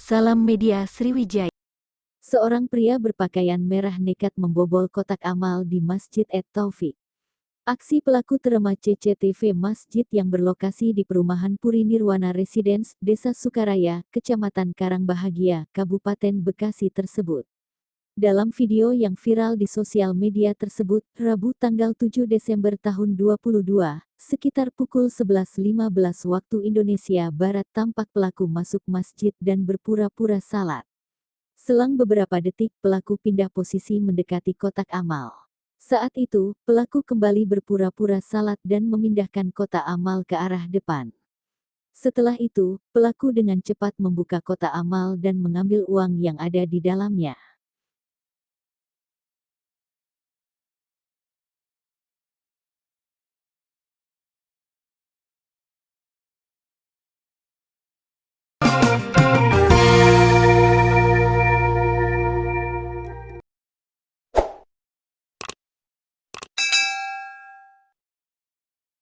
Salam Media Sriwijaya. Seorang pria berpakaian merah nekat membobol kotak amal di Masjid At-Taufik. Aksi pelaku terekam CCTV masjid yang berlokasi di perumahan Puri Nirwana Residence, Desa Sukaraya, Kecamatan Karangbahagia, Kabupaten Bekasi tersebut. Dalam video yang viral di sosial media tersebut, Rabu tanggal 7 Desember tahun 2022, sekitar pukul 11.15 waktu Indonesia Barat tampak pelaku masuk masjid dan berpura-pura salat. Selang beberapa detik, pelaku pindah posisi mendekati kotak amal. Saat itu, pelaku kembali berpura-pura salat dan memindahkan kotak amal ke arah depan. Setelah itu, pelaku dengan cepat membuka kotak amal dan mengambil uang yang ada di dalamnya.